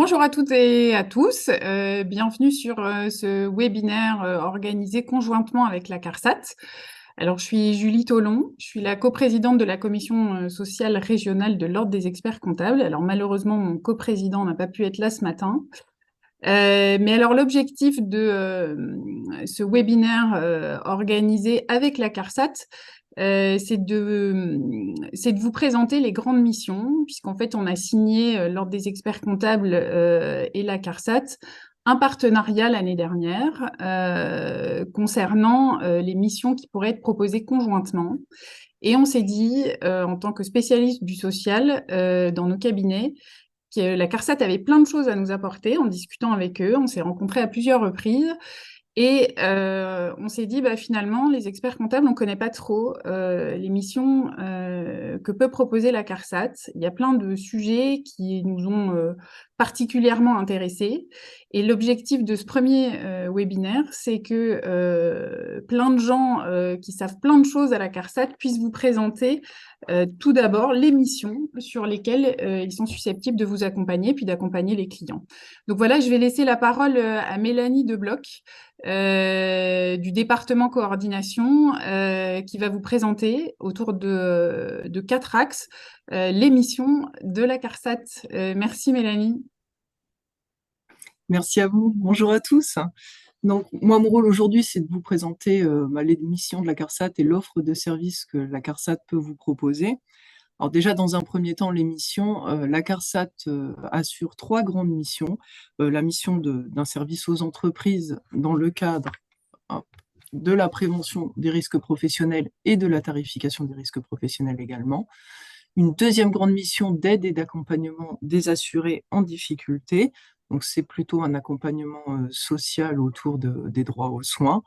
Bonjour à toutes et à tous, bienvenue sur ce webinaire organisé conjointement avec la CARSAT. Alors, je suis Julie Tholon, je suis la coprésidente de la commission sociale régionale de l'Ordre des experts comptables. Alors, malheureusement, mon coprésident n'a pas pu être là ce matin. Mais alors, l'objectif de ce webinaire organisé avec la CARSAT, c'est de vous présenter les grandes missions, puisqu'en fait, on a signé, l'Ordre des experts comptables et la CARSAT, un partenariat l'année dernière concernant les missions qui pourraient être proposées conjointement. Et on s'est dit, en tant que spécialiste du social dans nos cabinets, que la CARSAT avait plein de choses à nous apporter en discutant avec eux. On s'est rencontrés à plusieurs reprises. Et on s'est dit, finalement, les experts comptables, on ne connaît pas trop les missions que peut proposer la CARSAT. Il y a plein de sujets qui nous ont particulièrement intéressés. Et l'objectif de ce premier webinaire, c'est que plein de gens qui savent plein de choses à la CARSAT puissent vous présenter tout d'abord les missions sur lesquelles ils sont susceptibles de vous accompagner, puis d'accompagner les clients. Donc voilà, je vais laisser la parole à Mélanie Debloc, du département coordination, qui va vous présenter autour de 4 axes les missions de la CARSAT. Merci Mélanie. Merci à vous. Bonjour à tous. Donc, moi, mon rôle aujourd'hui, c'est de vous présenter les missions de la CARSAT et l'offre de services que la CARSAT peut vous proposer. Alors déjà, dans un premier temps, les missions, la CARSAT assure 3 grandes missions. La mission d'un service aux entreprises dans le cadre hein, de la prévention des risques professionnels et de la tarification des risques professionnels également. Une deuxième grande mission d'aide et d'accompagnement des assurés en difficulté. Donc, c'est plutôt un accompagnement social autour des droits aux soins.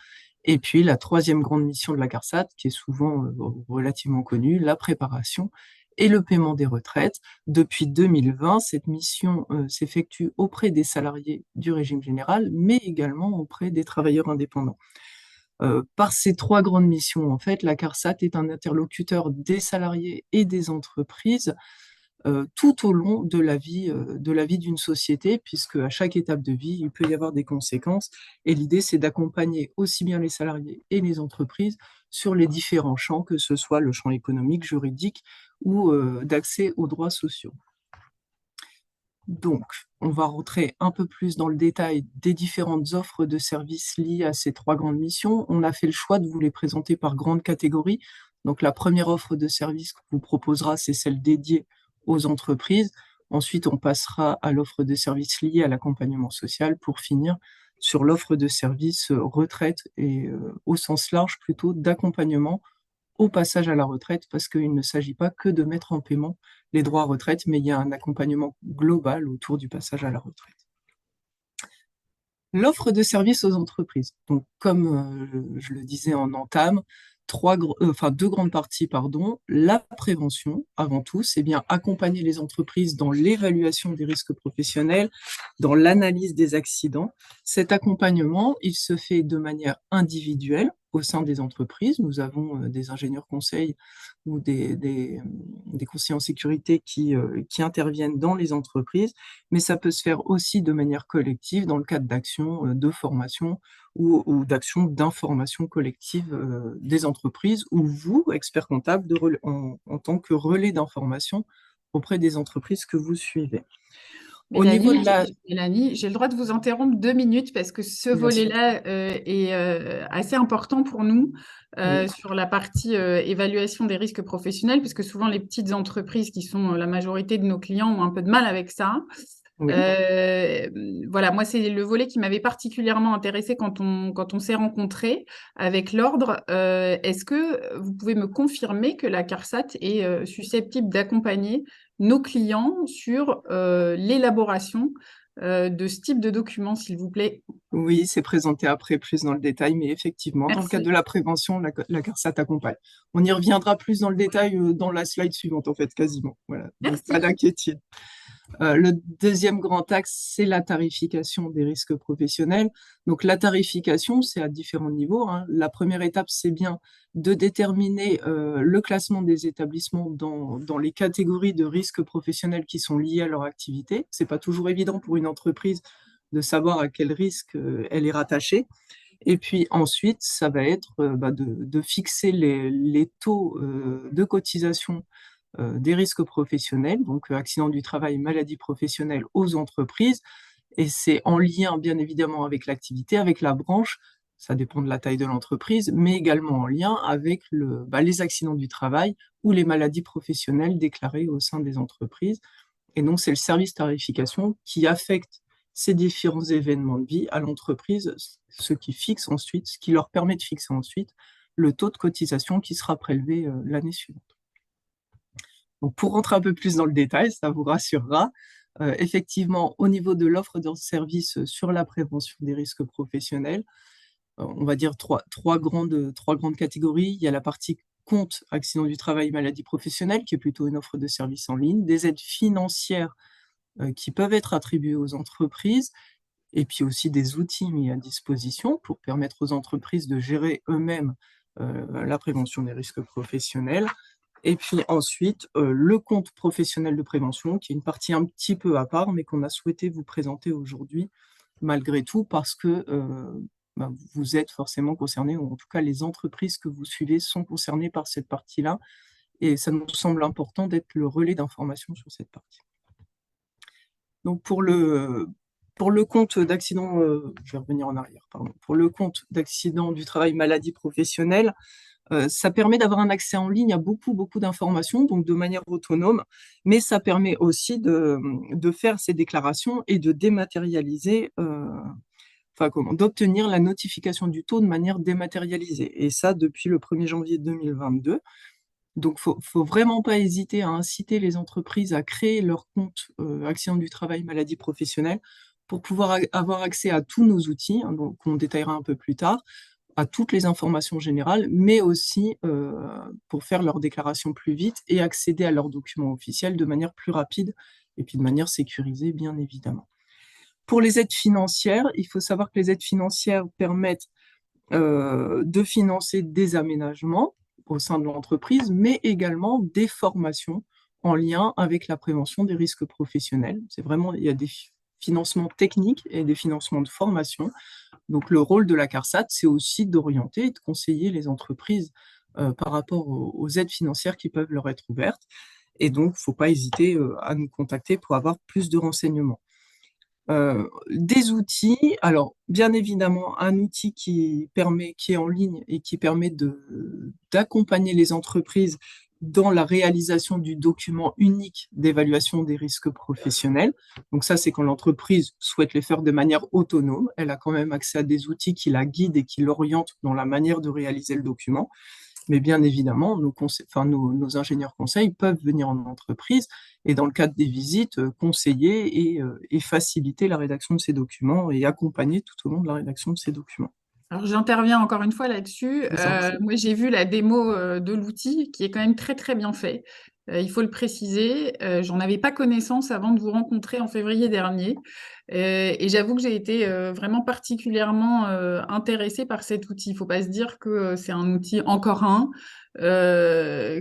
Et puis, la troisième grande mission de la CARSAT, qui est souvent relativement connue, la préparation et le paiement des retraites. Depuis 2020, cette mission s'effectue auprès des salariés du régime général, mais également auprès des travailleurs indépendants. Par ces 3 grandes missions, en fait, la CARSAT est un interlocuteur des salariés et des entreprises tout au long de la vie d'une société, puisque à chaque étape de vie, il peut y avoir des conséquences. Et l'idée, c'est d'accompagner aussi bien les salariés et les entreprises sur les différents champs, que ce soit le champ économique, juridique ou d'accès aux droits sociaux. Donc, on va rentrer un peu plus dans le détail des différentes offres de services liées à ces 3 grandes missions. On a fait le choix de vous les présenter par grandes catégories. Donc, la première offre de service qu'on vous proposera, c'est celle dédiée aux entreprises. Ensuite, on passera à l'offre de services liée à l'accompagnement social pour finir sur l'offre de services retraite et au sens large plutôt d'accompagnement au passage à la retraite, parce qu'il ne s'agit pas que de mettre en paiement les droits à retraite, mais il y a un accompagnement global autour du passage à la retraite. L'offre de services aux entreprises. Donc, comme je le disais en entame, 2 grandes parties, pardon. La prévention, avant tout, c'est bien accompagner les entreprises dans l'évaluation des risques professionnels, dans l'analyse des accidents. Cet accompagnement, il se fait de manière individuelle au sein des entreprises. Nous avons des ingénieurs conseils ou des conseillers en sécurité qui interviennent dans les entreprises, mais ça peut se faire aussi de manière collective dans le cadre d'actions de formation ou d'actions d'information collective des entreprises, ou vous, expert comptable, en tant que relais d'information auprès des entreprises que vous suivez. Au niveau de la... Mélanie, j'ai le droit de vous interrompre 2 minutes parce que ce Bien sûr, volet-là est assez important pour nous oui, sur la partie évaluation des risques professionnels, puisque souvent les petites entreprises qui sont la majorité de nos clients ont un peu de mal avec ça. oui. Voilà, moi, c'est le volet qui m'avait particulièrement intéressé quand on s'est rencontrés avec l'ordre. Est-ce que vous pouvez me confirmer que la CARSAT est susceptible d'accompagner nos clients sur l'élaboration de ce type de document, s'il vous plaît? Oui, c'est présenté après plus dans le détail, mais effectivement, dans le cadre de Merci. la prévention, la CARSAT accompagne. On y reviendra plus dans le détail dans la slide suivante, en fait, quasiment. Voilà, donc pas Merci. d'inquiétude. Le deuxième grand axe, c'est la tarification des risques professionnels. Donc la tarification, c'est à différents niveaux, hein. La première étape, c'est bien de déterminer le classement des établissements dans les catégories de risques professionnels qui sont liés à leur activité. C'est pas toujours évident pour une entreprise de savoir à quel risque elle est rattachée. Et puis ensuite, ça va être de fixer les taux de cotisation des risques professionnels, donc accident du travail, maladie professionnelle aux entreprises. Et c'est en lien, bien évidemment, avec l'activité, avec la branche, ça dépend de la taille de l'entreprise, mais également en lien avec les accidents du travail ou les maladies professionnelles déclarées au sein des entreprises. Et donc, c'est le service tarification qui affecte ces différents événements de vie à l'entreprise, ce qui fixe ensuite, ce qui leur permet de fixer ensuite le taux de cotisation qui sera prélevé l'année suivante. Donc, pour rentrer un peu plus dans le détail, ça vous rassurera. Effectivement, au niveau de l'offre de services sur la prévention des risques professionnels, on va dire trois grandes catégories. Il y a la partie compte accident du travail, maladie professionnelle, qui est plutôt une offre de services en ligne, des aides financières qui peuvent être attribuées aux entreprises, et puis aussi des outils mis à disposition pour permettre aux entreprises de gérer eux-mêmes la prévention des risques professionnels. Et puis ensuite, le compte professionnel de prévention, qui est une partie un petit peu à part, mais qu'on a souhaité vous présenter aujourd'hui, malgré tout, parce que vous êtes forcément concernés, ou en tout cas les entreprises que vous suivez sont concernées par cette partie-là, et ça nous semble important d'être le relais d'information sur cette partie. Donc pour le compte d'accident, je vais revenir en arrière, pardon. Pour le compte d'accident du travail maladie professionnelle, ça permet d'avoir un accès en ligne à beaucoup d'informations, donc de manière autonome, mais ça permet aussi de faire ces déclarations et de dématérialiser, d'obtenir la notification du taux de manière dématérialisée. Et ça, depuis le 1er janvier 2022. Donc, faut vraiment pas hésiter à inciter les entreprises à créer leur compte accident du travail, maladie professionnelle pour pouvoir avoir accès à tous nos outils, hein, donc on détaillera un peu plus tard, à toutes les informations générales, mais aussi pour faire leur déclaration plus vite et accéder à leurs documents officiels de manière plus rapide et puis de manière sécurisée, bien évidemment. Pour les aides financières, il faut savoir que les aides financières permettent de financer des aménagements au sein de l'entreprise, mais également des formations en lien avec la prévention des risques professionnels. C'est vraiment, il y a des financements techniques et des financements de formation. Donc le rôle de la CARSAT, c'est aussi d'orienter et de conseiller les entreprises par rapport aux aides financières qui peuvent leur être ouvertes. Et donc, il ne faut pas hésiter à nous contacter pour avoir plus de renseignements. Des outils, alors bien évidemment un outil qui est en ligne et qui permet d'accompagner les entreprises dans la réalisation du document unique d'évaluation des risques professionnels. Donc ça, c'est quand l'entreprise souhaite les faire de manière autonome. Elle a quand même accès à des outils qui la guident et qui l'orientent dans la manière de réaliser le document. Mais bien évidemment, nos ingénieurs conseils peuvent venir en entreprise et dans le cadre des visites, conseiller et faciliter la rédaction de ces documents et accompagner tout au long de la rédaction de ces documents. Alors, j'interviens encore une fois là-dessus. Je vous en prie. Moi, j'ai vu la démo de l'outil qui est quand même très bien fait. Il faut le préciser. J'en avais pas connaissance avant de vous rencontrer en février dernier. Et j'avoue que j'ai été vraiment particulièrement intéressée par cet outil. Il faut pas se dire que c'est un outil encore un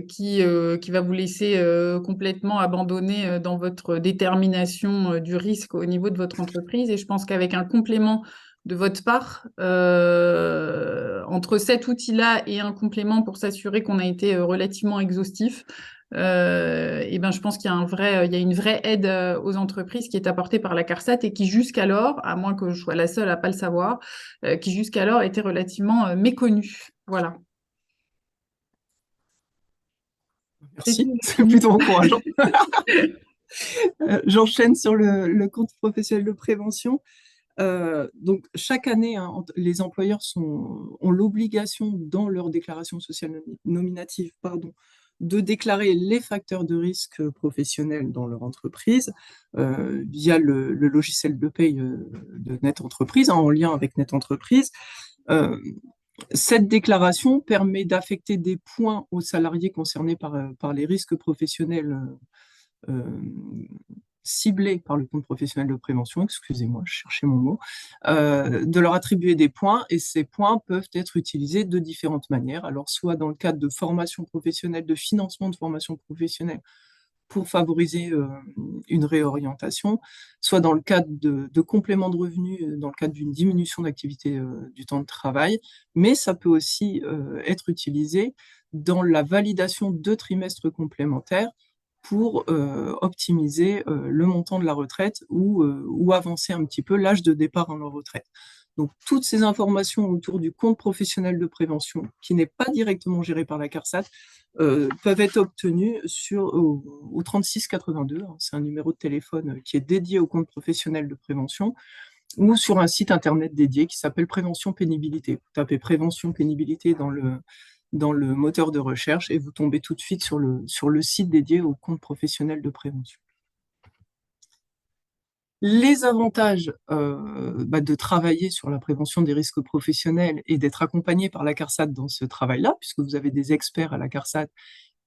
qui va vous laisser complètement abandonné dans votre détermination du risque au niveau de votre entreprise. Et je pense qu'avec un complément de votre part, entre cet outil-là et un complément pour s'assurer qu'on a été relativement exhaustif, et ben, je pense qu'il y a il y a une vraie aide aux entreprises qui est apportée par la CARSAT et qui jusqu'alors, à moins que je sois la seule à pas le savoir, qui jusqu'alors était relativement méconnue. Voilà. Merci, c'est plutôt encourageant. J'enchaîne sur le compte professionnel de prévention. Donc, chaque année, hein, les employeurs ont l'obligation, dans leur déclaration sociale nominative, pardon, de déclarer les facteurs de risque professionnels dans leur entreprise via le logiciel de paye de Net Entreprise, en lien avec Net Entreprise. Cette déclaration permet d'affecter des points aux salariés concernés par les risques professionnels ciblés par le compte professionnel de prévention, excusez-moi, je cherchais mon mot, de leur attribuer des points, et ces points peuvent être utilisés de différentes manières. Alors, soit dans le cadre de formation professionnelle, de financement de formation professionnelle, pour favoriser une réorientation, soit dans le cadre de compléments de revenus, dans le cadre d'une diminution d'activité du temps de travail, mais ça peut aussi être utilisé dans la validation de trimestres complémentaires pour optimiser le montant de la retraite ou avancer un petit peu l'âge de départ en retraite. Donc, toutes ces informations autour du compte professionnel de prévention, qui n'est pas directement géré par la CARSAT, peuvent être obtenues au 3682, hein, c'est un numéro de téléphone qui est dédié au compte professionnel de prévention, ou sur un site internet dédié qui s'appelle Prévention Pénibilité. Vous tapez Prévention Pénibilité dans le moteur de recherche et vous tombez tout de suite sur le site dédié au compte professionnel de prévention. Les avantages de travailler sur la prévention des risques professionnels et d'être accompagné par la CARSAT dans ce travail-là, puisque vous avez des experts à la CARSAT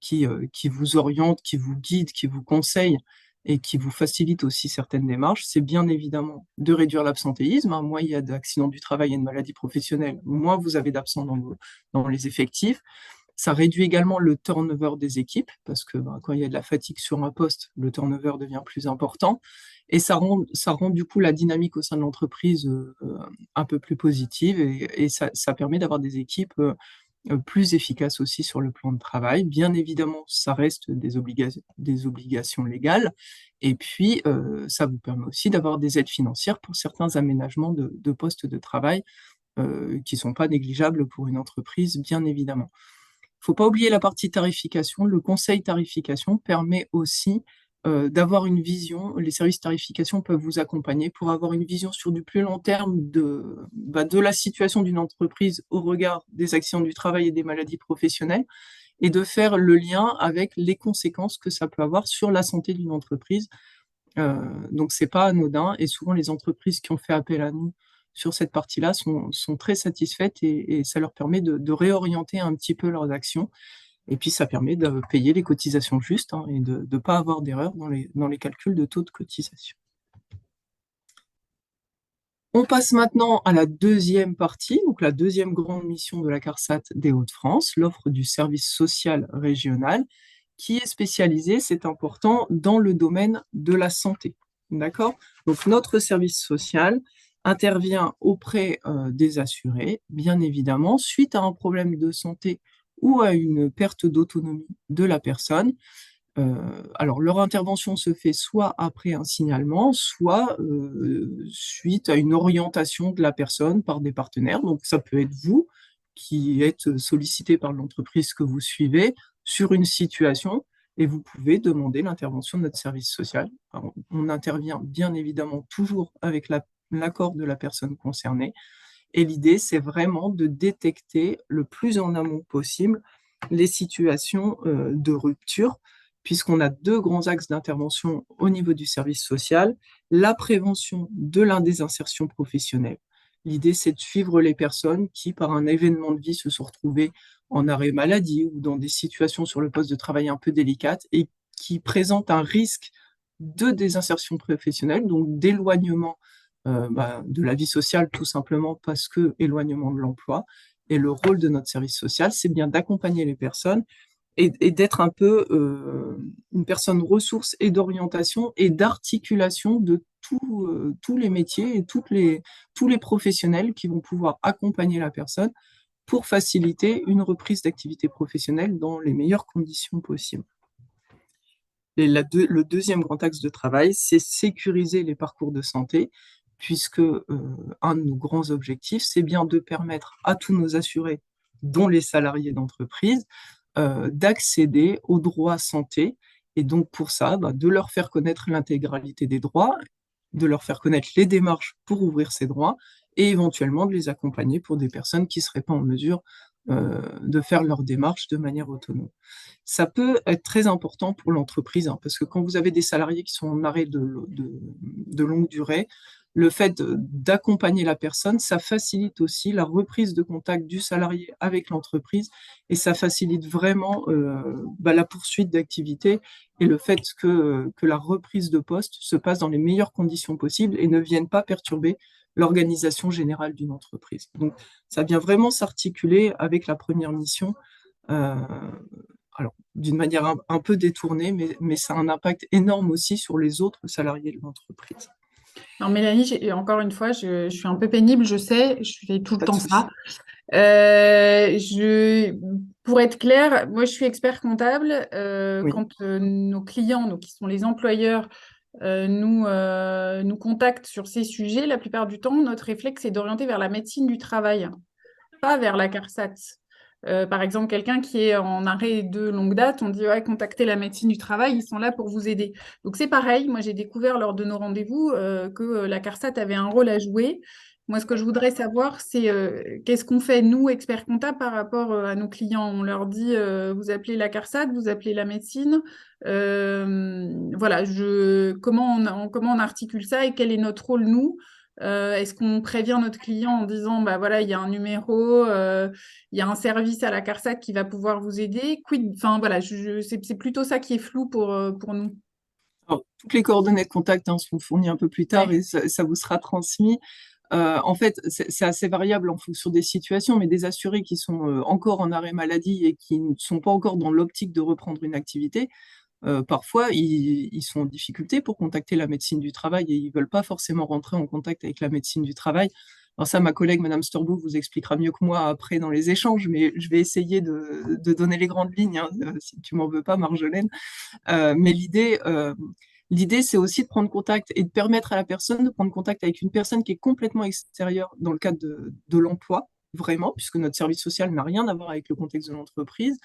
qui vous orientent, qui vous guident, qui vous conseillent et qui vous facilitent aussi certaines démarches, c'est bien évidemment de réduire l'absentéisme, hein. Moins il y a d'accidents du travail et de maladies professionnelles, moins vous avez d'absents dans les effectifs. Ça réduit également le turnover des équipes, parce que quand il y a de la fatigue sur un poste, le turnover devient plus important. Et ça rend du coup la dynamique au sein de l'entreprise un peu plus positive, et ça permet d'avoir des équipes plus efficaces aussi sur le plan de travail. Bien évidemment, ça reste des obligations légales. Et puis, ça vous permet aussi d'avoir des aides financières pour certains aménagements de postes de travail qui ne sont pas négligeables pour une entreprise, bien évidemment. Il ne faut pas oublier la partie tarification. Le conseil tarification permet aussi d'avoir une vision. Les services tarification peuvent vous accompagner pour avoir une vision sur du plus long terme de la situation d'une entreprise au regard des accidents du travail et des maladies professionnelles, et de faire le lien avec les conséquences que ça peut avoir sur la santé d'une entreprise. Donc, c'est pas anodin, et souvent les entreprises qui ont fait appel à nous sur cette partie-là sont très satisfaites, et ça leur permet de réorienter un petit peu leurs actions. Et puis, ça permet de payer les cotisations justes, hein, et de ne pas avoir d'erreur dans les calculs de taux de cotisation. On passe maintenant à la deuxième partie, donc la deuxième grande mission de la CARSAT des Hauts-de-France, l'offre du service social régional, qui est spécialisée, c'est important, dans le domaine de la santé. D'accord? Donc, notre service social intervient auprès des assurés, bien évidemment, suite à un problème de santé ou à une perte d'autonomie de la personne. Alors, leur intervention se fait soit après un signalement, soit suite à une orientation de la personne par des partenaires. Donc, ça peut être vous qui êtes sollicité par l'entreprise que vous suivez sur une situation, et vous pouvez demander l'intervention de notre service social. Alors, on intervient bien évidemment toujours avec l'accord de la personne concernée. Et l'idée, c'est vraiment de détecter le plus en amont possible les situations de rupture, puisqu'on a deux grands axes d'intervention au niveau du service social: la prévention de l'indésinsertion professionnelle. L'idée, c'est de suivre les personnes qui, par un événement de vie, se sont retrouvées en arrêt maladie ou dans des situations sur le poste de travail un peu délicates, et qui présentent un risque de désinsertion professionnelle, donc d'éloignement de la vie sociale, tout simplement parce que éloignement de l'emploi. Et le rôle de notre service social, c'est bien d'accompagner les personnes et d'être un peu une personne ressource et d'orientation et d'articulation de tous les métiers et tous les professionnels qui vont pouvoir accompagner la personne pour faciliter une reprise d'activité professionnelle dans les meilleures conditions possibles. Et le deuxième grand axe de travail, c'est sécuriser les parcours de santé, puisque un de nos grands objectifs, c'est bien de permettre à tous nos assurés, dont les salariés d'entreprise, d'accéder aux droits santé. Et donc pour ça, de leur faire connaître l'intégralité des droits, de leur faire connaître les démarches pour ouvrir ces droits, et éventuellement de les accompagner pour des personnes qui ne seraient pas en mesure de faire leur démarche de manière autonome. Ça peut être très important pour l'entreprise, hein, parce que quand vous avez des salariés qui sont en arrêt de longue durée, le fait d'accompagner la personne, ça facilite aussi la reprise de contact du salarié avec l'entreprise et ça facilite vraiment la poursuite d'activité et le fait que la reprise de poste se passe dans les meilleures conditions possibles et ne vienne pas perturber l'organisation générale d'une entreprise. Donc, ça vient vraiment s'articuler avec la première mission, euh, alors d'une manière un peu détournée, mais ça a un impact énorme aussi sur les autres salariés de l'entreprise. Alors Mélanie, encore une fois, je suis un peu pénible, je sais, je fais tout le Pas de temps ça. souci. Pour être clair, moi je suis expert comptable. Oui. Quand nos clients, donc qui sont les employeurs, nous contactent sur ces sujets, la plupart du temps, notre réflexe est d'orienter vers la médecine du travail, pas vers la CARSAT. Par exemple, quelqu'un qui est en arrêt de longue date, on dit ouais, contactez la médecine du travail, ils sont là pour vous aider. Donc c'est pareil, moi j'ai découvert lors de nos rendez-vous que la CARSAT avait un rôle à jouer. Moi, ce que je voudrais savoir, c'est qu'est-ce qu'on fait, nous, experts comptables, par rapport à nos clients. On leur dit, vous appelez la CARSAT, vous appelez la médecine. Voilà, comment on articule ça et quel est notre rôle, nous? Est-ce qu'on prévient notre client en disant, bah voilà, il y a un numéro, il y a un service à la CARSAT qui va pouvoir vous aider? Enfin voilà, c'est plutôt ça qui est flou pour nous. Alors, toutes les coordonnées de contact, hein, seront fournies un peu plus tard Ouais. et ça vous sera transmis. En fait, c'est assez variable en fonction des situations, mais des assurés qui sont encore en arrêt maladie et qui ne sont pas encore dans l'optique de reprendre une activité, parfois ils sont en difficulté pour contacter la médecine du travail et ils veulent pas forcément rentrer en contact avec la médecine du travail. Alors ça, ma collègue Madame Storbout vous expliquera mieux que moi après dans les échanges, mais je vais essayer de donner les grandes lignes, hein, si tu m'en veux pas, Marjolaine. Mais l'idée, c'est aussi de prendre contact et de permettre à la personne de prendre contact avec une personne qui est complètement extérieure dans le cadre de l'emploi, vraiment, puisque notre service social n'a rien à voir avec le contexte de l'entreprise,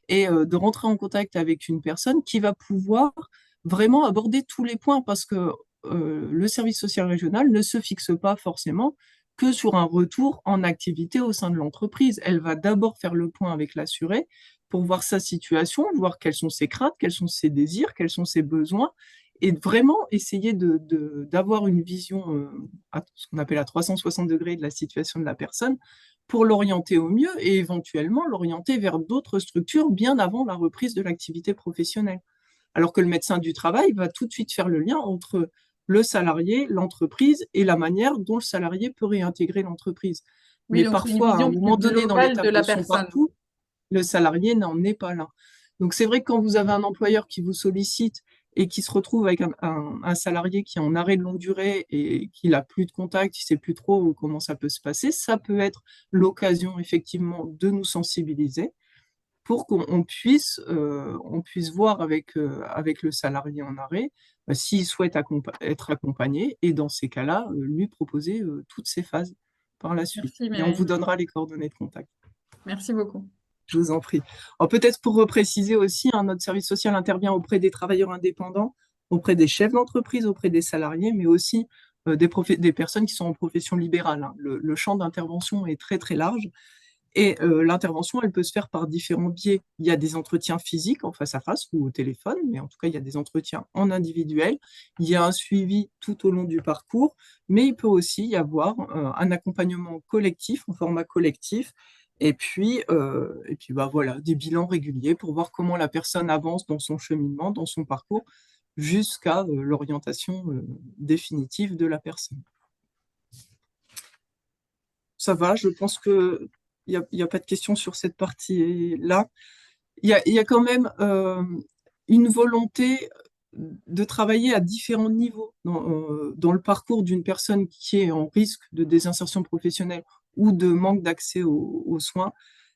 et de rentrer en contact avec une personne qui va pouvoir vraiment aborder tous les points, parce que le service social régional ne se fixe pas forcément que sur un retour en activité au sein de l'entreprise. Elle va d'abord faire le point avec l'assuré pour voir sa situation, voir quelles sont ses craintes, quels sont ses désirs, quels sont ses besoins, et vraiment essayer d'avoir une vision, à ce qu'on appelle à 360 degrés de la situation de la personne, pour l'orienter au mieux et éventuellement l'orienter vers d'autres structures bien avant la reprise de l'activité professionnelle. Alors que le médecin du travail va tout de suite faire le lien entre le salarié, l'entreprise et la manière dont le salarié peut réintégrer l'entreprise. Oui, Mais donc c'est une parfois, à un vision plus moment donné dans globale de l'étape de la son personne. parcours, le salarié n'en est pas là. Donc c'est vrai que quand vous avez un employeur qui vous sollicite et qui se retrouve avec un salarié qui est en arrêt de longue durée et qui n'a plus de contact, qui ne sait plus trop comment ça peut se passer, ça peut être l'occasion effectivement de nous sensibiliser pour qu'on on puisse voir avec le salarié en arrêt s'il souhaite être accompagné et dans ces cas-là, lui proposer toutes ces phases par la suite. Merci Et on vous Mélanie. donnera les coordonnées de contact. Merci beaucoup. Je vous en prie. Alors peut-être pour repréciser aussi, hein, notre service social intervient auprès des travailleurs indépendants, auprès des chefs d'entreprise, auprès des salariés, mais aussi des personnes qui sont en profession libérale, hein. Le champ d'intervention est très très large et l'intervention, elle peut se faire par différents biais. Il y a des entretiens physiques en face à face ou au téléphone, mais en tout cas, il y a des entretiens en individuel. Il y a un suivi tout au long du parcours, mais il peut aussi y avoir un accompagnement collectif, en format collectif, et puis bah, voilà, des bilans réguliers pour voir comment la personne avance dans son cheminement, dans son parcours, jusqu'à l'orientation définitive de la personne. Ça va, je pense que il y a pas de questions sur cette partie-là. Il y a quand même une volonté de travailler à différents niveaux dans le parcours d'une personne qui est en risque de désinsertion professionnelle ou de manque d'accès aux soins.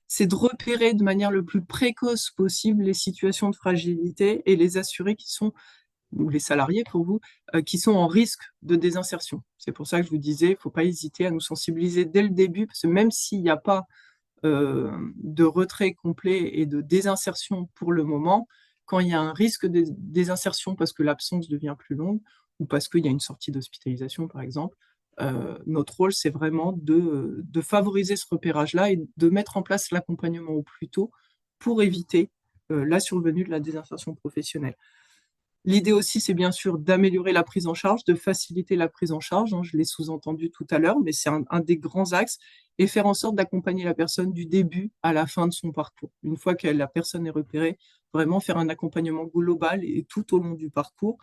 C'est de repérer de manière le plus précoce possible les situations de fragilité et les assurer qui sont ou les salariés pour vous, qui sont en risque de désinsertion. C'est pour ça que je vous disais, il ne faut pas hésiter à nous sensibiliser dès le début, parce que même s'il n'y a pas de retrait complet et de désinsertion pour le moment, quand il y a un risque de désinsertion parce que l'absence devient plus longue ou parce qu'il y a une sortie d'hospitalisation, par exemple, Notre rôle, c'est vraiment de favoriser ce repérage-là et de mettre en place l'accompagnement au plus tôt pour éviter la survenue de la désinsertion professionnelle. L'idée aussi, c'est bien sûr d'améliorer la prise en charge, de faciliter la prise en charge, hein, je l'ai sous-entendu tout à l'heure, mais c'est un des grands axes, et faire en sorte d'accompagner la personne du début à la fin de son parcours. Une fois que la personne est repérée, vraiment faire un accompagnement global et tout au long du parcours.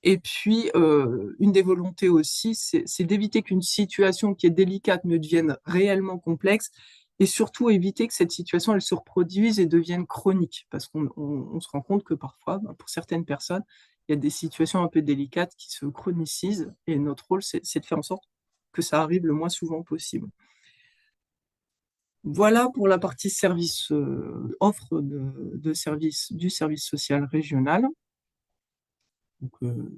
Et puis, une des volontés aussi, c'est d'éviter qu'une situation qui est délicate ne devienne réellement complexe et surtout éviter que cette situation, elle se reproduise et devienne chronique. Parce qu'on se rend compte que parfois, ben, pour certaines personnes, il y a des situations un peu délicates qui se chronicisent et notre rôle, c'est de faire en sorte que ça arrive le moins souvent possible. Voilà pour la partie service, offre de service du service social régional. Donc,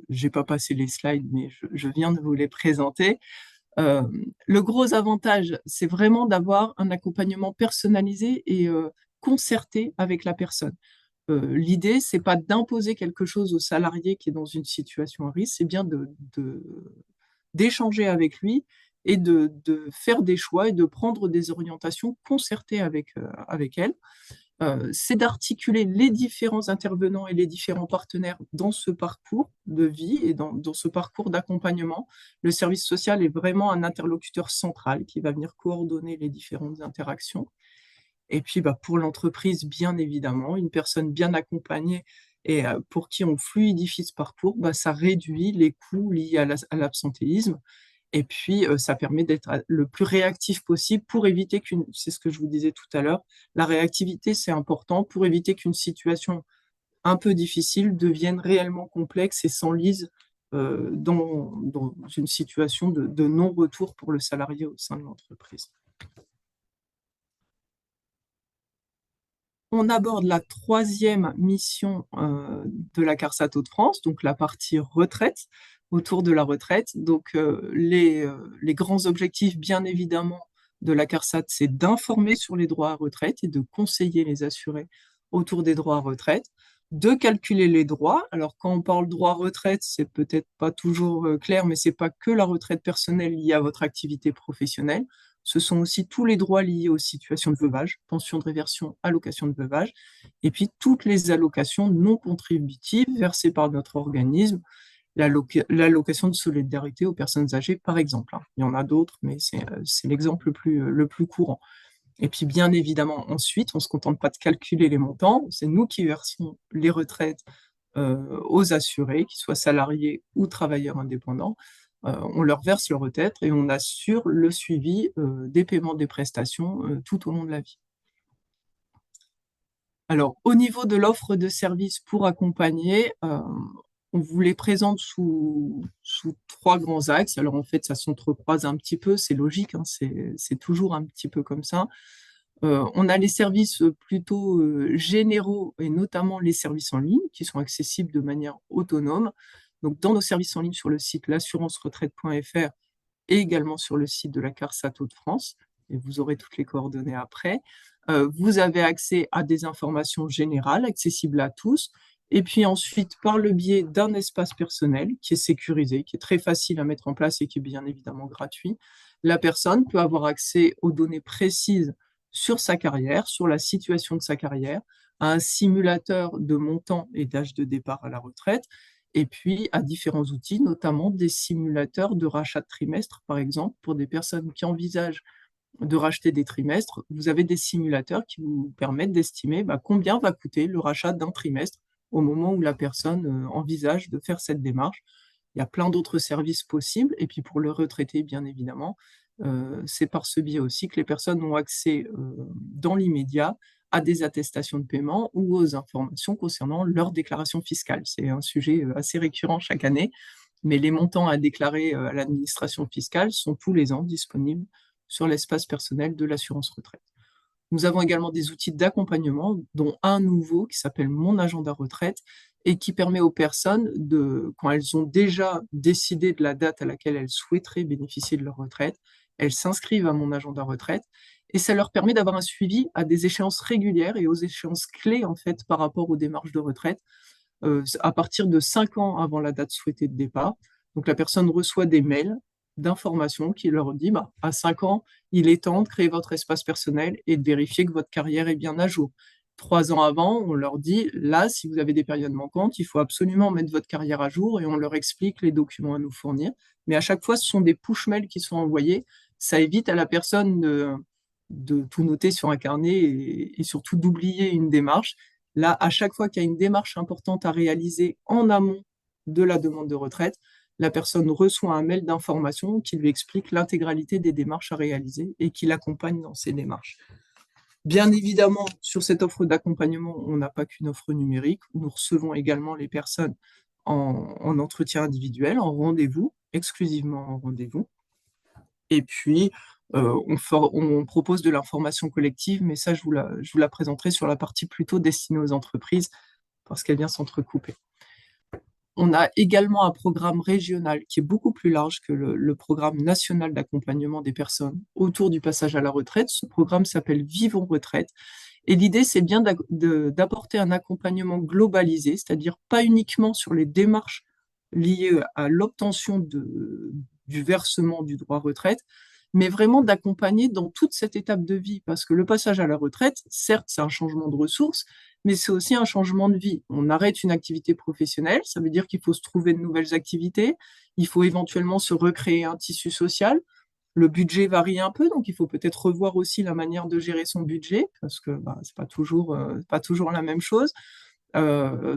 j'ai pas passé les slides, mais je viens de vous les présenter. Euh, le gros avantage, c'est vraiment d'avoir un accompagnement personnalisé et concerté avec la personne. L'idée, c'est pas d'imposer quelque chose au salarié qui est dans une situation à risque, c'est bien d'échanger avec lui et de faire des choix et de prendre des orientations concertées avec elle. C'est d'articuler les différents intervenants et les différents partenaires dans ce parcours de vie et dans ce parcours d'accompagnement. Le service social est vraiment un interlocuteur central qui va venir coordonner les différentes interactions. Et puis, bah, pour l'entreprise, bien évidemment, une personne bien accompagnée et pour qui on fluidifie ce parcours, bah, ça réduit les coûts liés à l'absentéisme. Et puis, ça permet d'être le plus réactif possible pour éviter c'est ce que je vous disais tout à l'heure, la réactivité, c'est important pour éviter qu'une situation un peu difficile devienne réellement complexe et s'enlise dans une situation de non-retour pour le salarié au sein de l'entreprise. On aborde la troisième mission de la CARSAT Hauts-de-France, donc la partie retraite, autour de la retraite. Donc les grands objectifs, bien évidemment, de la CARSAT, c'est d'informer sur les droits à retraite et de conseiller les assurés autour des droits à retraite, de calculer les droits. Alors quand on parle droit à retraite, c'est peut-être pas toujours clair, mais c'est pas que la retraite personnelle liée à votre activité professionnelle. Ce sont aussi tous les droits liés aux situations de veuvage, pension de réversion, allocation de veuvage, et puis toutes les allocations non contributives versées par notre organisme, l'allocation de solidarité aux personnes âgées, par exemple. Il y en a d'autres, mais c'est l'exemple le plus courant. Et puis, bien évidemment, ensuite, on ne se contente pas de calculer les montants, c'est nous qui versons les retraites aux assurés, qu'ils soient salariés ou travailleurs indépendants. On leur verse leur retraite et on assure le suivi des paiements des prestations tout au long de la vie. Alors, au niveau de l'offre de services pour accompagner, on vous les présente sous trois grands axes. Alors, en fait, ça s'entrecroise un petit peu, c'est logique, hein, c'est toujours un petit peu comme ça. On a les services plutôt généraux et notamment les services en ligne qui sont accessibles de manière autonome. Donc, dans nos services en ligne sur le site l'assurance-retraite.fr et également sur le site de la CARSAT Hauts-de-France, et vous aurez toutes les coordonnées après. Vous avez accès à des informations générales accessibles à tous. Et puis ensuite, par le biais d'un espace personnel qui est sécurisé, qui est très facile à mettre en place et qui est bien évidemment gratuit, la personne peut avoir accès aux données précises sur sa carrière, sur la situation de sa carrière, à un simulateur de montant et d'âge de départ à la retraite, et puis à différents outils, notamment des simulateurs de rachat de trimestre, par exemple, pour des personnes qui envisagent de racheter des trimestres. Vous avez des simulateurs qui vous permettent d'estimer combien va coûter le rachat d'un trimestre au moment où la personne envisage de faire cette démarche. Il y a plein d'autres services possibles. Et puis pour le retraité, bien évidemment, c'est par ce biais aussi que les personnes ont accès dans l'immédiat à des attestations de paiement ou aux informations concernant leur déclaration fiscale. C'est un sujet assez récurrent chaque année, mais les montants à déclarer à l'administration fiscale sont tous les ans disponibles sur l'espace personnel de l'assurance retraite. Nous avons également des outils d'accompagnement, dont un nouveau qui s'appelle Mon agenda retraite et qui permet aux personnes, quand elles ont déjà décidé de la date à laquelle elles souhaiteraient bénéficier de leur retraite, elles s'inscrivent à Mon agenda retraite et ça leur permet d'avoir un suivi à des échéances régulières et aux échéances clés en fait par rapport aux démarches de retraite à partir de 5 ans avant la date souhaitée de départ. Donc la personne reçoit des mails d'information qui leur dit, à 5 ans, il est temps de créer votre espace personnel et de vérifier que votre carrière est bien à jour. 3 ans avant, on leur dit, là, si vous avez des périodes manquantes, il faut absolument mettre votre carrière à jour et on leur explique les documents à nous fournir. Mais à chaque fois, ce sont des push mails qui sont envoyés. Ça évite à la personne de tout noter sur un carnet et surtout d'oublier une démarche. Là, à chaque fois qu'il y a une démarche importante à réaliser en amont de la demande de retraite, la personne reçoit un mail d'information qui lui explique l'intégralité des démarches à réaliser et qui l'accompagne dans ces démarches. Bien évidemment, sur cette offre d'accompagnement, on n'a pas qu'une offre numérique. Nous recevons également les personnes en entretien individuel, en rendez-vous, exclusivement en rendez-vous. Et puis, on propose de l'information collective, mais ça, je vous la présenterai sur la partie plutôt destinée aux entreprises, parce qu'elle vient s'entrecouper. On a également un programme régional qui est beaucoup plus large que le programme national d'accompagnement des personnes autour du passage à la retraite. Ce programme s'appelle Vivons Retraite. Et l'idée, c'est bien d'apporter un accompagnement globalisé, c'est-à-dire pas uniquement sur les démarches liées à l'obtention du versement du droit retraite, mais vraiment d'accompagner dans toute cette étape de vie. Parce que le passage à la retraite, certes, c'est un changement de ressources, mais c'est aussi un changement de vie. On arrête une activité professionnelle, ça veut dire qu'il faut se trouver de nouvelles activités, il faut éventuellement se recréer un tissu social. Le budget varie un peu, donc il faut peut-être revoir aussi la manière de gérer son budget, parce que c'est pas toujours la même chose.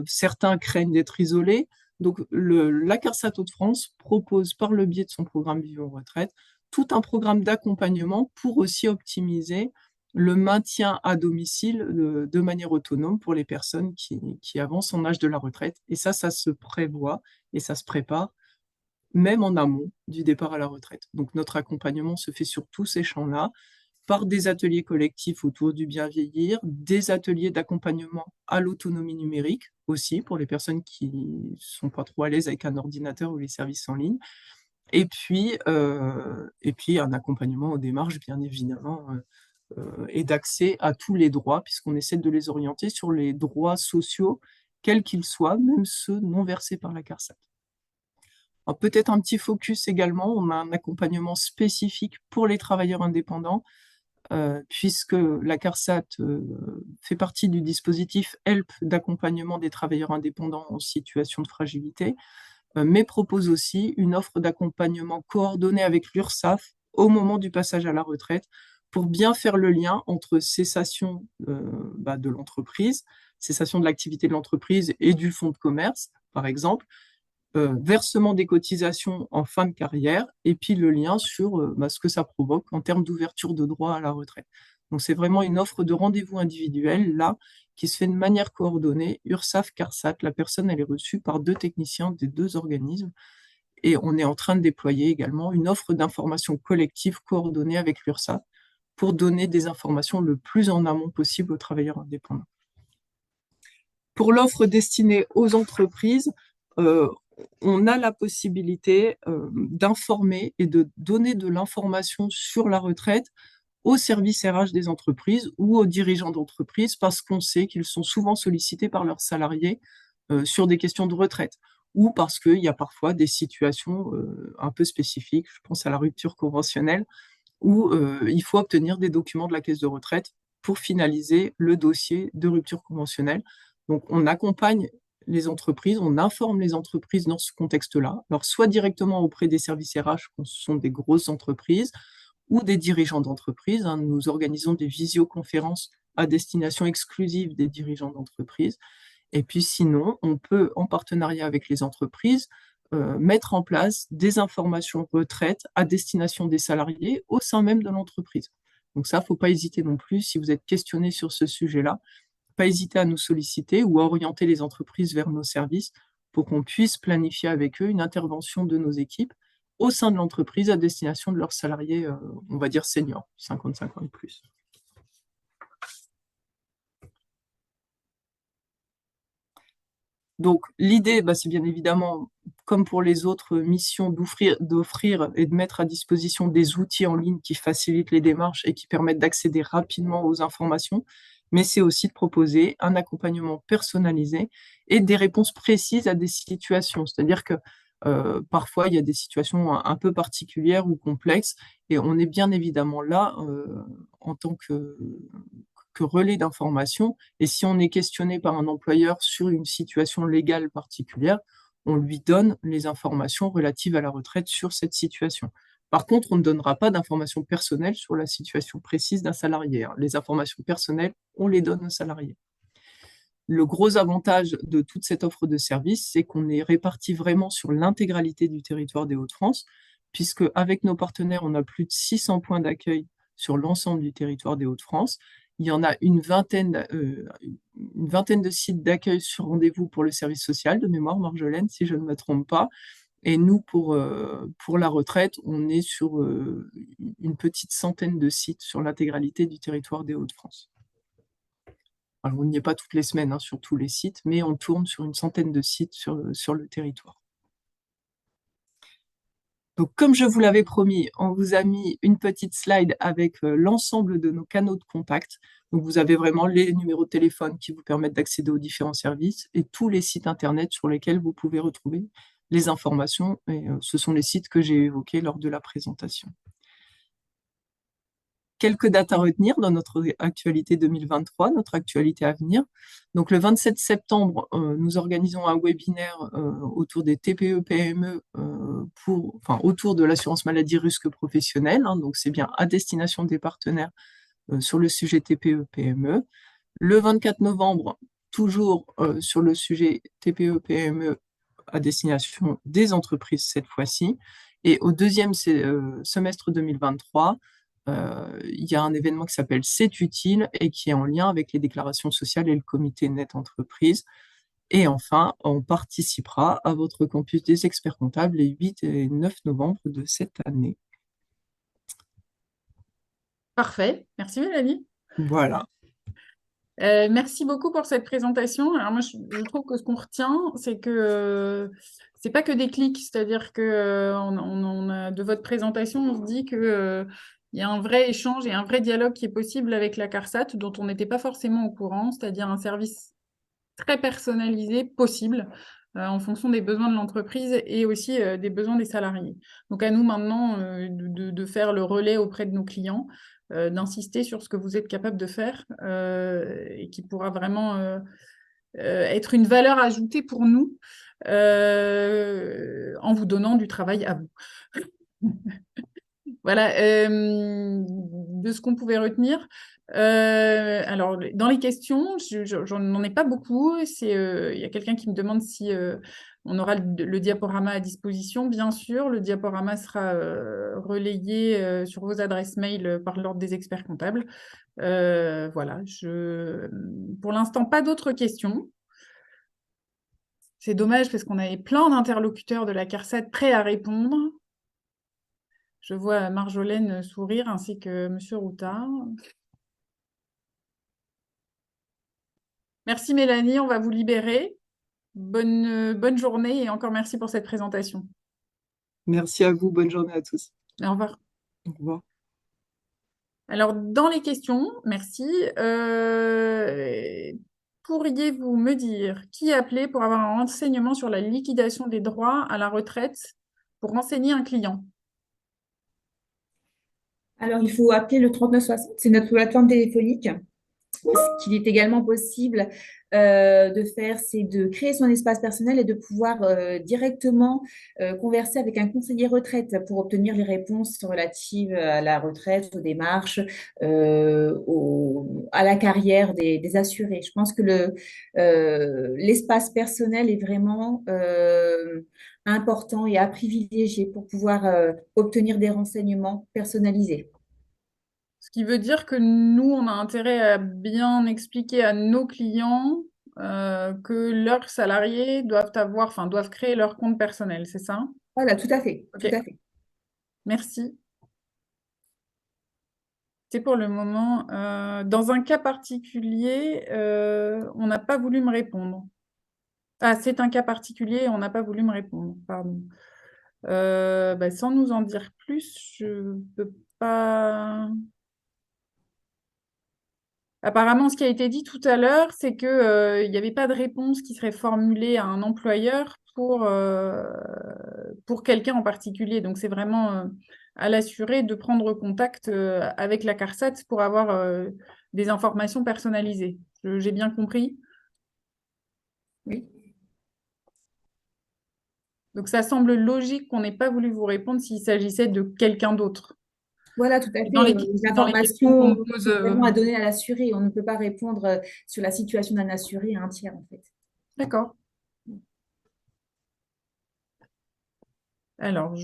Certains craignent d'être isolés. Donc la CARSAT Hauts-de-France propose par le biais de son programme Vivons Retraite tout un programme d'accompagnement pour aussi optimiser le maintien à domicile de manière autonome pour les personnes qui avancent en âge de la retraite. Et ça se prévoit et ça se prépare même en amont du départ à la retraite. Donc notre accompagnement se fait sur tous ces champs-là, par des ateliers collectifs autour du bien vieillir, des ateliers d'accompagnement à l'autonomie numérique aussi pour les personnes qui ne sont pas trop à l'aise avec un ordinateur ou les services en ligne, et puis un accompagnement aux démarches bien évidemment et d'accès à tous les droits puisqu'on essaie de les orienter sur les droits sociaux quels qu'ils soient, même ceux non versés par la CARSAT. Alors, peut-être un petit focus également, on a un accompagnement spécifique pour les travailleurs indépendants, puisque la CARSAT fait partie du dispositif HELP d'accompagnement des travailleurs indépendants en situation de fragilité, mais propose aussi une offre d'accompagnement coordonnée avec l'URSSAF au moment du passage à la retraite, pour bien faire le lien entre cessation de l'entreprise, cessation de l'activité de l'entreprise et du fonds de commerce, par exemple, versement des cotisations en fin de carrière, et puis le lien sur ce que ça provoque en termes d'ouverture de droit à la retraite. Donc c'est vraiment une offre de rendez-vous individuel, là, qui se fait de manière coordonnée, URSSAF, CARSAT, la personne elle est reçue par 2 techniciens des 2 organismes, et on est en train de déployer également une offre d'information collective coordonnée avec l'URSSAF pour donner des informations le plus en amont possible aux travailleurs indépendants. Pour l'offre destinée aux entreprises, on a la possibilité d'informer et de donner de l'information sur la retraite aux services RH des entreprises ou aux dirigeants d'entreprise parce qu'on sait qu'ils sont souvent sollicités par leurs salariés sur des questions de retraite ou parce qu'il y a parfois des situations un peu spécifiques, je pense à la rupture conventionnelle, où il faut obtenir des documents de la caisse de retraite pour finaliser le dossier de rupture conventionnelle. Donc on accompagne les entreprises, on informe les entreprises dans ce contexte-là, alors soit directement auprès des services RH, quand ce sont des grosses entreprises, ou des dirigeants d'entreprise. Nous organisons des visioconférences à destination exclusive des dirigeants d'entreprise. Et puis sinon, on peut, en partenariat avec les entreprises, mettre en place des informations retraite à destination des salariés au sein même de l'entreprise. Donc ça, il ne faut pas hésiter non plus, si vous êtes questionné sur ce sujet-là, pas hésiter à nous solliciter ou à orienter les entreprises vers nos services pour qu'on puisse planifier avec eux une intervention de nos équipes au sein de l'entreprise à destination de leurs salariés, on va dire seniors, 55 ans et plus. Donc l'idée, c'est bien évidemment, comme pour les autres missions, d'offrir et de mettre à disposition des outils en ligne qui facilitent les démarches et qui permettent d'accéder rapidement aux informations, mais c'est aussi de proposer un accompagnement personnalisé et des réponses précises à des situations. C'est-à-dire que Parfois, il y a des situations un peu particulières ou complexes, et on est bien évidemment là en tant que relais d'information. Et si on est questionné par un employeur sur une situation légale particulière, on lui donne les informations relatives à la retraite sur cette situation. Par contre, on ne donnera pas d'informations personnelles sur la situation précise d'un salarié, hein. Les informations personnelles, on les donne aux salariés. Le gros avantage de toute cette offre de service, c'est qu'on est réparti vraiment sur l'intégralité du territoire des Hauts-de-France, puisque avec nos partenaires, on a plus de 600 points d'accueil sur l'ensemble du territoire des Hauts-de-France. Il y en a une vingtaine de sites d'accueil sur rendez-vous pour le service social, de mémoire, Marjolaine, si je ne me trompe pas. Et nous, pour la retraite, on est sur une petite centaine de sites sur l'intégralité du territoire des Hauts-de-France. Alors, on n'y est pas toutes les semaines, hein, sur tous les sites, mais on tourne sur une centaine de sites sur le territoire. Donc, comme je vous l'avais promis, on vous a mis une petite slide avec l'ensemble de nos canaux de contact. Donc, vous avez vraiment les numéros de téléphone qui vous permettent d'accéder aux différents services et tous les sites Internet sur lesquels vous pouvez retrouver les informations. Et ce sont les sites que j'ai évoqués lors de la présentation. Quelques dates à retenir dans notre actualité 2023, notre actualité à venir. Donc, le 27 septembre, nous organisons un webinaire autour des TPE-PME, autour de l'assurance maladie risque professionnel, hein. Donc, c'est bien à destination des partenaires sur le sujet TPE-PME. Le 24 novembre, toujours sur le sujet TPE-PME à destination des entreprises cette fois-ci. Et au deuxième semestre 2023, il y a un événement qui s'appelle C'est utile et qui est en lien avec les déclarations sociales et le comité net entreprise. Et enfin, on participera à votre campus des experts comptables les 8 et 9 novembre de cette année. Parfait. Merci Mélanie. Voilà. Merci beaucoup pour cette présentation. Alors moi, je trouve que ce qu'on retient, c'est que c'est pas que des clics, c'est-à-dire que de votre présentation, on se dit que il y a un vrai échange et un vrai dialogue qui est possible avec la CARSAT, dont on n'était pas forcément au courant, c'est-à-dire un service très personnalisé possible en fonction des besoins de l'entreprise et aussi des besoins des salariés. Donc à nous maintenant de faire le relais auprès de nos clients, d'insister sur ce que vous êtes capable de faire et qui pourra vraiment être une valeur ajoutée pour nous en vous donnant du travail à vous. Voilà, de ce qu'on pouvait retenir. Alors, dans les questions, j'en ai pas beaucoup. Il y a quelqu'un qui me demande si on aura le diaporama à disposition. Bien sûr, le diaporama sera relayé sur vos adresses mail par l'ordre des experts comptables. Voilà, pour l'instant, pas d'autres questions. C'est dommage parce qu'on avait plein d'interlocuteurs de la CARSAT prêts à répondre. Je vois Marjolaine sourire ainsi que Monsieur Routard. Merci Mélanie, on va vous libérer. Bonne journée et encore merci pour cette présentation. Merci à vous. Bonne journée à tous. Au revoir. Au revoir. Alors, dans les questions, merci. Pourriez-vous me dire qui appeler pour avoir un renseignement sur la liquidation des droits à la retraite pour renseigner un client? Alors, il faut appeler le 3960, c'est notre plateforme téléphonique. Ce qu'il est également possible de faire, c'est de créer son espace personnel et de pouvoir directement converser avec un conseiller retraite pour obtenir les réponses relatives à la retraite, aux démarches, à la carrière des assurés. Je pense que l'espace personnel est vraiment important et à privilégier pour pouvoir obtenir des renseignements personnalisés. Ce qui veut dire que nous, on a intérêt à bien expliquer à nos clients que leurs salariés doivent créer leur compte personnel, c'est ça? Voilà, tout à fait, Ok, tout à fait. merci. C'est pour le moment. Dans un cas particulier, on n'a pas voulu me répondre. Ah, c'est un cas particulier et on n'a pas voulu me répondre, pardon. Sans nous en dire plus, je ne peux pas... Apparemment, ce qui a été dit tout à l'heure, c'est qu'il n'y avait pas de réponse qui serait formulée à un employeur pour quelqu'un en particulier. Donc, c'est vraiment à l'assuré de prendre contact avec la CARSAT pour avoir des informations personnalisées. J'ai bien compris? Oui. Donc, ça semble logique qu'on n'ait pas voulu vous répondre s'il s'agissait de quelqu'un d'autre. Voilà, tout à fait. Dans les questions qu'on informations me pose. sont vraiment à donner à l'assuré. On ne peut pas répondre sur la situation d'un assuré à un tiers, en fait. D'accord. Alors,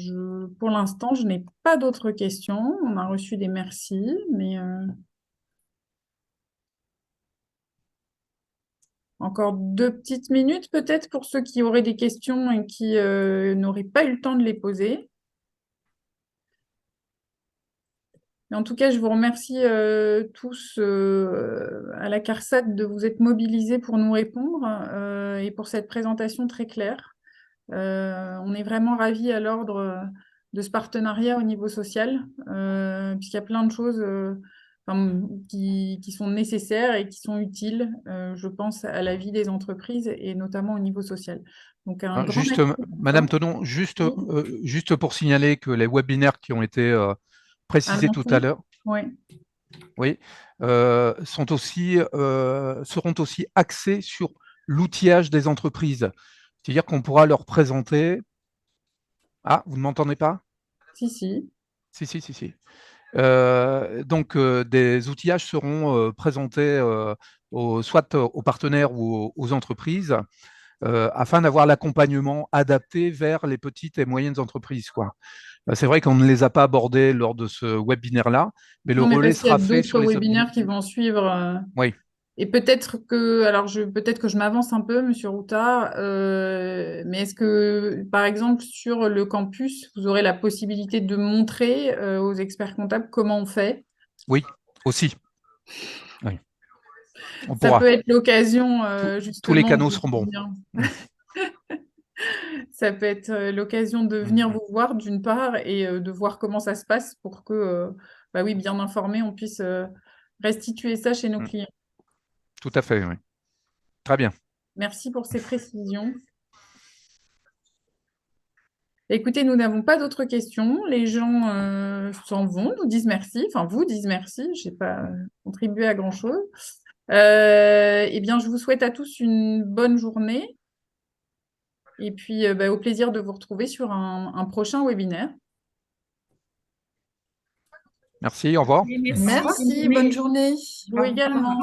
pour l'instant, je n'ai pas d'autres questions. On a reçu des merci, mais encore 2 petites minutes peut-être pour ceux qui auraient des questions et qui n'auraient pas eu le temps de les poser. Mais en tout cas, je vous remercie tous à la CARSAT de vous être mobilisés pour nous répondre et pour cette présentation très claire. On est vraiment ravis à l'ordre de ce partenariat au niveau social, puisqu'il y a plein de choses qui sont nécessaires et qui sont utiles, je pense, à la vie des entreprises et notamment au niveau social. Donc, un grand Juste, merci. Madame Tonon, juste pour signaler que les webinaires qui ont été précisés tout à l'heure, Oui. oui, seront aussi axés sur l'outillage des entreprises. C'est-à-dire qu'on pourra leur présenter. Ah, vous ne m'entendez pas? Si, si. Si. Donc, des outillages seront présentés soit aux partenaires ou aux entreprises afin d'avoir l'accompagnement adapté vers les petites et moyennes entreprises, quoi. C'est vrai qu'on ne les a pas abordés lors de ce webinaire-là, mais le Non, mais relais parce qu'il y a sera fait sur d'autres les webinaires qui vont suivre. Oui. Et peut-être que, peut-être que je m'avance un peu, Monsieur Routa, mais est-ce que, par exemple, sur le campus, vous aurez la possibilité de montrer aux experts comptables comment on fait? Oui, aussi. Oui. On Ça pourra. peut être l'occasion, Tous les justement, canaux de seront bons. venir. Ça peut être l'occasion de venir vous voir, d'une part, et de voir comment ça se passe pour que, bah oui, bien informés, on puisse restituer ça chez nos clients. Tout à fait, oui. Très bien. Merci pour ces précisions. Écoutez, nous n'avons pas d'autres questions. Les gens s'en vont, nous disent merci. Enfin, vous disent merci. Je n'ai pas contribué à grand-chose. Eh bien, je vous souhaite à tous une bonne journée. Et puis, au plaisir de vous retrouver sur un prochain webinaire. Merci, au revoir. Merci. Merci, bonne journée. Vous également.